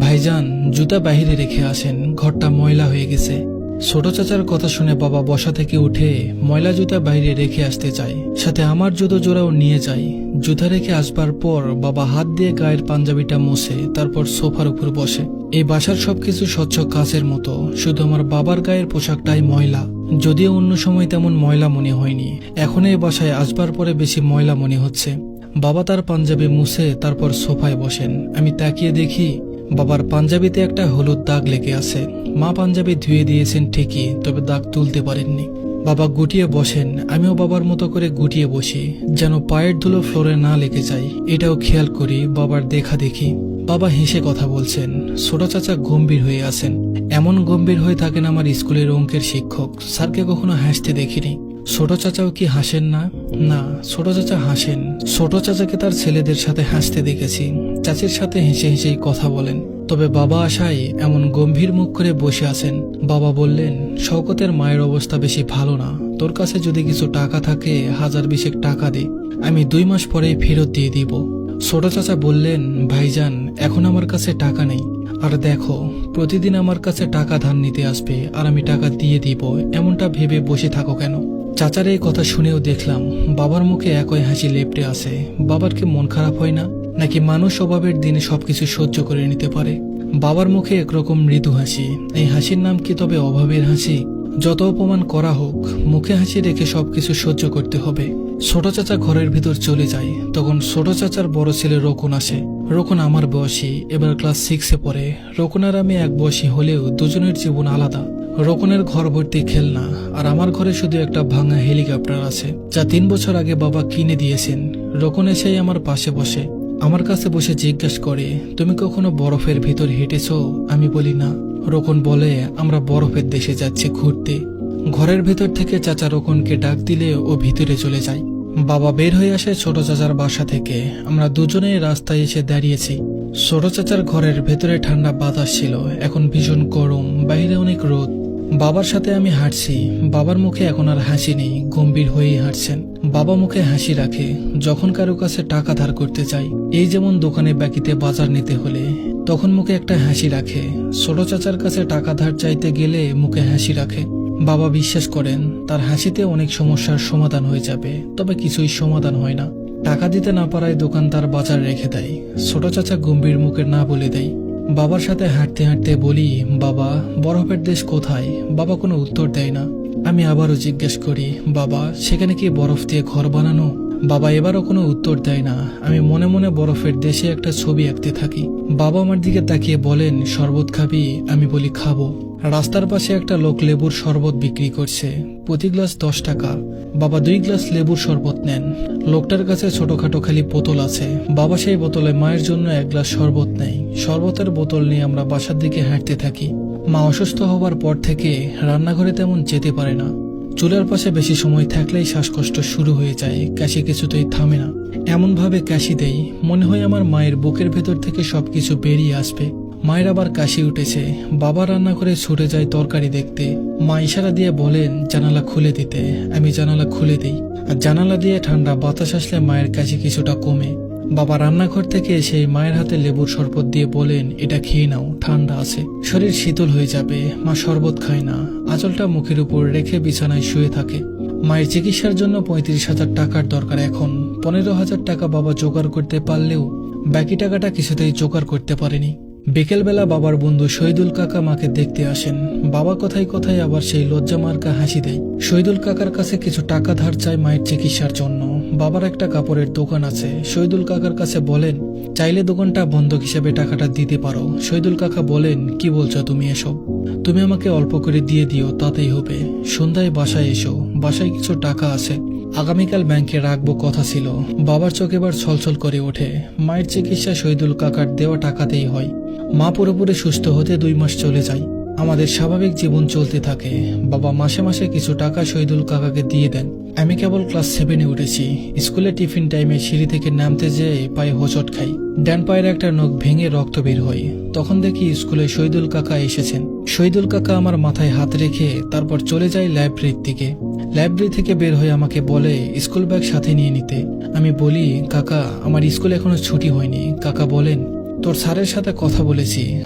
ভাইজান, জুতা বাহিরে রেখে আসেন, ঘরটা ময়লা হয়ে গেছে। ছোট চাচার কথা শুনে বাবা বসা থেকে উঠে ময়লা জুতা বাইরে রেখে আসতে চায়, সাথে আমার জুতো জোড়াও নিয়ে যায়। জুতা রেখে আসবার পর বাবা হাত দিয়ে গায়ের পাঞ্জাবিটা মুছে তারপর সোফার উপর বসে। এই বাসার সবকিছু স্বচ্ছ কাচের মতো, শুধু আমার বাবার গায়ের পোশাকটাই ময়লা। যদিও অন্য সময় তেমন ময়লা মনে হয়নি, এখন এই বাসায় আসবার পরে বেশি ময়লা মনে হচ্ছে। বাবা তার পাঞ্জাবি মুছে তারপর সোফায় বসেন। আমি তাকিয়ে দেখি বাবার পাঞ্জাবিতে একটা হলুদ দাগ লেগে আছে। মা পাঞ্জাবি ধুয়ে দিয়েছেন ঠিকই, তবে দাগ তুলতে পারেননি। বাবা গুটিয়ে বসেন, আমিও বাবার মতো করে গুটিয়ে বসি, যেন পায়ের ধুলো ফ্লোরে না লেগে যায়। এটাও খেয়াল করি বাবার দেখা দেখি। বাবা হেসে কথা বলছেন। ছোট চাচা গম্ভীর হয়ে আছেন। এমন গম্ভীর হয়ে থাকেন আমার স্কুলের অঙ্কের শিক্ষক। স্যারকে কখনো হাসতে দেখিনি। ছোট চাচাও কি হাসেন না? না, ছোট চাচা হাসেন। ছোট চাচাকে তার ছেলেদের সাথে হাসতে দেখেছি। চাচির সাথে হেসে হেসেই কথা বলেন। তবে বাবা আশায় এমন গম্ভীর মুখ করে বসে আছেন। বাবা বললেন, শওকতের মায়ের অবস্থা বেশি ভালো না। তোর কাছে যদি কিছু টাকা থাকে 1020 টাকা দে, আমি 2 মাস পরেই ফেরত দিয়ে দিব। ছোট চাচা বললেন, ভাইজান, এখন আমার কাছে টাকা নেই। আর দেখো, প্রতিদিন আমার কাছে টাকা ধার নিতে আসবে আর আমি টাকা দিয়ে দিব, এমনটা ভেবে বসে থাকো কেন? চাচার এই কথা শুনেও দেখলাম বাবার মুখে একই হাসি লেপটে আছে। বাবার কি মন খারাপ হয় না, নাকি মানুষ অভাবের দিনে সবকিছু সহ্য করে নিতে পারে? বাবার মুখে একরকম মৃদু হাসি। এই হাসির নাম কি তবে অভাবের হাসি? যত অপমান করা হোক, মুখে হাসি রেখে সবকিছু সহ্য করতে হবে। ছোট চাচা ঘরের ভিতর চলে যায়। তখন ছোট চাচার বড় ছেলে রকুন আসে। রকুন আমার বয়সী, এবার ক্লাস 6-এ পড়ে। রকুন আর আমি এক বয়সী হলেও দুজনের জীবন আলাদা। রকুনের ঘর ভর্তি খেলনা, আর আমার ঘরে শুধু একটা ভাঙা হেলিকপ্টার আছে, যা 3 বছর আগে বাবা কিনে দিয়েছেন। রকুন এসেই আমার পাশে বসে, আমার কাছে বসে জিজ্ঞাসা করে, তুমি কখনো বরফের ভিতর হেঁটেছ? আমি বলি না। রকুন বলে, আমরা বরফের দেশে যাচ্ছি ঘুরতে। ঘরের ভেতর থেকে চাচা রকুনকে ডাক দিলে ও ভিতরে চলে যায়। বাবা বের হয়ে আসে ছোট চাচার বাসা থেকে। আমরা দুজনেই রাস্তায় এসে দাঁড়িয়েছি। ছোট চাচার ঘরের ভেতরে ঠান্ডা বাতাস ছিল, এখন ভীষণ গরম, বাইরে অনেক রোদ। বাবার সাথে আমি হাঁটছি। বাবার মুখে এখন আর হাসি নেই, গম্ভীর হয়েই হাঁটছেন। বাবা মুখে হাসি রাখে যখন কারো কাছে টাকা ধার করতে চাই। এই যেমন দোকানে বাকিতে বাজার নিতে হলে তখন মুখে একটা হাসি রাখে। ছোট চাচার কাছে টাকা ধার চাইতে গেলে মুখে হাসি রাখে। বাবা বিশ্বাস করেন তার হাসিতে অনেক সমস্যার সমাধান হয়ে যাবে, তবে কিছুই সমাধান হয় না। টাকা দিতে না পারায় দোকানদার বাজার রেখে দেয়। ছোট চাচা গম্ভীর মুখে না বলে দেয়। বাবার সাথে হাঁটতে হাঁটতে বলি, বাবা, বরফের দেশ কোথায়? বাবা কোনো উত্তর দেয় না। আমি আবারও জিজ্ঞেস করি, বাবা, সেখানে কি বরফ দিয়ে ঘর বানানো? বাবা এবারও কোনো উত্তর দেয় না। আমি মনে মনে বরফের দেশে একটা ছবি আঁকতে থাকি। বাবা আমার দিকে তাকিয়ে বলেন, শরবত খাবি? আমি বলি, খাবো। রাস্তার পাশে একটা লোক লেবুর শরবত বিক্রি করছে, প্রতি গ্লাস 10 টাকা। বাবা 2 গ্লাস লেবুর শরবত নেন। লোকটার কাছে ছোটখাটো খালি বোতল আছে। বাবা সেই বোতলে মায়ের জন্য 1 গ্লাস শরবত নেয়। শরবতের বোতল নিয়ে আমরা বাসার দিকে হাঁটতে থাকি। মা অসুস্থ হবার পর থেকে রান্নাঘরে তেমন যেতে পারে না। চুলার পাশে বেশি সময় থাকলেই শ্বাসকষ্ট শুরু হয়ে যায়, কাশি কিছুতেই থামে না। এমন ভাবে কাশি দেই, মনে হয় আমার মায়ের বুকের ভেতর থেকে সবকিছু বেরিয়ে আসবে। মায়ের আবার কাশি উঠেছে। বাবা রান্না করে ছুটে যায় তরকারি দেখতে। মা ইশারা দিয়ে বলেন জানালা খুলে দিতে। আমি জানালা খুলে দিই, আর জানালা দিয়ে ঠান্ডা বাতাস আসলে মায়ের কাশি কিছুটা কমে। বাবা রান্নাঘর থেকে এসে মায়ের হাতে লেবুর শরবত দিয়ে বলেন, এটা খেয়ে নাও, ঠান্ডা আছে, শরীর শীতল হয়ে যাবে। মা শরবত খায় না, আঁচলটা মুখের উপর রেখে বিছানায় শুয়ে থাকে। মায়ের চিকিৎসার জন্য 35,000 টাকার দরকার। এখন 15,000 টাকা বাবা জোগাড় করতে পারলেও বাকি টাকাটা কিছুতেই জোগাড় করতে পারেনি। বিকেলবেলা বাবার বন্ধু শহীদুল কাকা মাকে দেখতে আসেন। বাবা কথায় কথায় আবার সেই লজ্জা মার্কা হাসি দেয়। শহীদুল কাকার কাছে কিছু টাকা ধার চায় মায়ের চিকিৎসার জন্য। বাবার একটা কাপড়ের দোকান আছে। শহীদুল কাকার কাছে বলেন, চাইলে দোকানটা বন্ধক হিসেবে টাকাটা দিতে পারো। শহীদুল কাকা বলেন, কি বলছো তুমি এসব? তুমি আমাকে অল্প করে দিয়ে দিও, তাতেই হবে। সন্ধ্যায় বাসায় এসো, বাসায় কিছু টাকা আছে, আগামীকাল ব্যাংকে রাখবো কথা ছিল। বাবার চোখ এবার ছলছল করে ওঠে। মায়ের চিকিৎসা শহীদুল কাকার দেওয়া টাকাতেই হয়। মা পুরোপুরি সুস্থ হতে 2 মাস চলে যায়। আমাদের স্বাভাবিক জীবন চলতে থাকে। বাবা মাসে মাসে কিছু টাকা শহীদুল কাকাকে দিয়ে দেন। আমি কেবল ক্লাস 7-এ উঠেছি। স্কুলে টিফিন টাইমে সিঁড়ি থেকে নামতে যেয়ে পায়ে হোঁচট খাই। ডান পায়ের একটা নখ ভেঙে রক্ত বের হয়। তখন দেখি স্কুলে শহীদুল কাকা এসেছেন। শহীদুল কাকা আমার মাথায় হাত রেখে তারপর চলে যায় লাইব্রেরির দিকে। লাইব্রেরি থেকে বের হয়ে আমাকে বলে স্কুল ব্যাগ সাথে নিয়ে নিতে। আমি বলি, কাকা, আমার স্কুল এখনো ছুটি হয়নি। কাকা বলেন, তোর স্যারের সাথে কথা বলেছি,